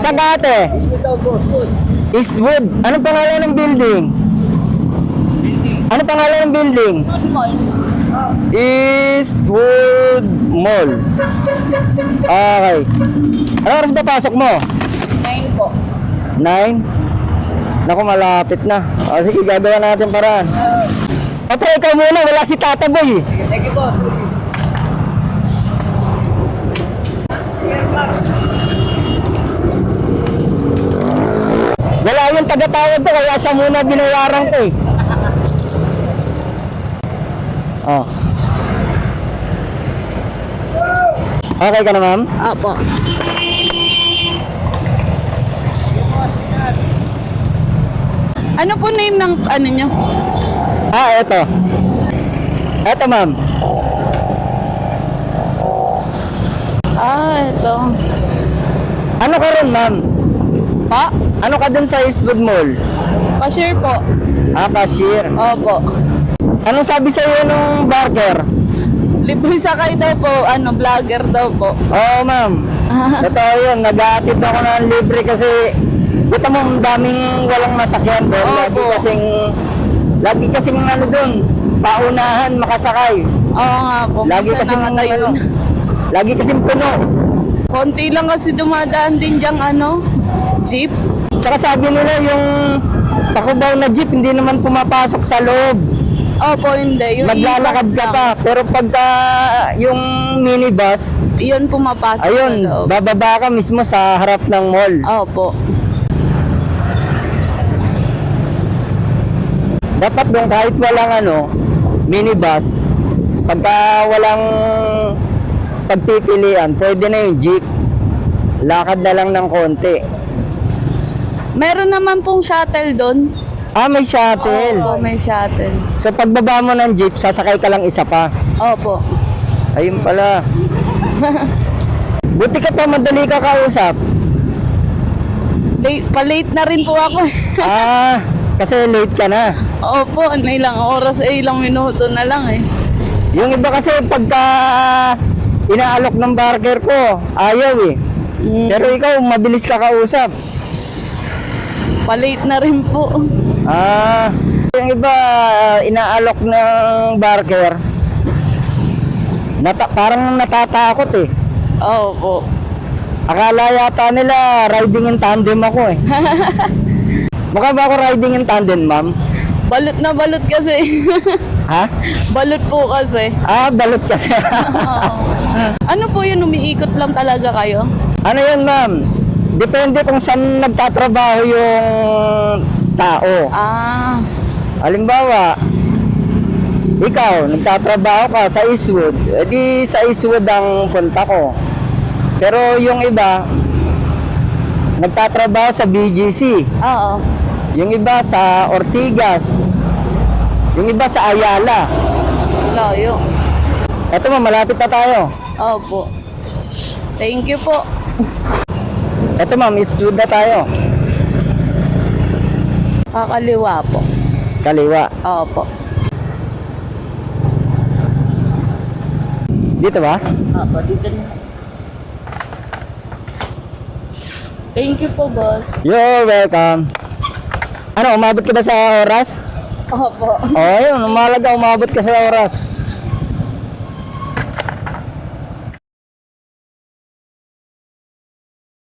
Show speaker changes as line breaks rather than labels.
Saan ka ate? Eastwood. Anong pangalan ng building? Anong pangalan ng building? Eastwood Mall. Okay. Anong oras ba pasok mo?
9 po.
9? Naku, malapit na. O, sige, gagawa natin paraan. Opo, ikaw muna. Wala si Tata Boy.
Thank you, boss.
Wala yung tagatawag ko, kaya siya muna binayaran ko eh. Oh. Okay ka na, ma'am?
Apo. Ano po name ng ano nyo?
Eto. Eto, ma'am.
Ito.
Ano ka rin, ma'am?
Pa?
Ano ka dun sa Eastwood Mall?
Cashier po.
Cashier.
Opo.
Anong sabi sa'yo nung barker?
Libre sakay daw po, vlogger daw po.
Oo, ma'am. Totoo yun, nag-aatid ako ng libre kasi kita mo, ang daming walang masakyan doon.
Opo.
Lagi kasing ano doon, paunahan makasakay.
Oo nga po.
Lagi
minsan
kasing
nakatayo
ano,
na.
lagi kasing puno.
Konti lang kasi dumadaan din diyang jeep.
Tsaka sabi nila yung Takubaw na jeep hindi naman pumapasok sa loob.
Opo, hindi. Yung
Maglalakad
e-bus
ka
lang.
pa. Pero pagka yung minibus,
Yun pumapasok
ayun,
sa loob.
bababa ka mismo sa harap ng mall.
Opo.
Dapat doon kahit walang minibus, pagka walang pagpipilian, pwede na yung jeep. Lakad na lang ng konti.
Meron naman pong shuttle doon.
May shuttle.
Opo, may shuttle.
So pagbaba mo ng jeep, sasakay ka lang isa pa.
Opo.
Ayun pala. Buti ka pa, madali ka kausap.
Pa-late na rin po ako.
Kasi late ka na.
Opo, ilang oras, ilang minuto na lang eh.
Yung iba kasi pagka inaalok ng barker ko, ayaw eh. Pero ikaw, mabilis ka kausap.
Pa-late na rin po.
Yung iba, inaalok ng barker, parang natatakot eh.
Opo.
Akala yata nila riding in tandem ako eh. Mukha ba ako riding in tandem, ma'am?
Balot na balot kasi.
Ha?
Balot po kasi.
Balot kasi.
Ano po yun, umiikot lang talaga kayo?
Ano yun, ma'am? Depende kung saan nagtatrabaho yung tao. Halimbawa, ikaw, nagtatrabaho ka sa Eastwood, edi sa Eastwood ang punta ko. Pero yung iba, nagtatrabaho sa BGC.
Oo.
Yung iba sa Ortigas. Yung iba sa Ayala.
Layo.
Eto ma'am, malapit na tayo.
Opo. Thank you po.
Eto ma'am, Eastwood na tayo.
Kakaliwa po.
Kaliwa.
Opo.
Dito ba?
Opo, dito na. Thank you po, boss.
You're welcome. Umabot ka ba sa oras?
Opo.
Ayun, umalaga, umabot ka sa oras.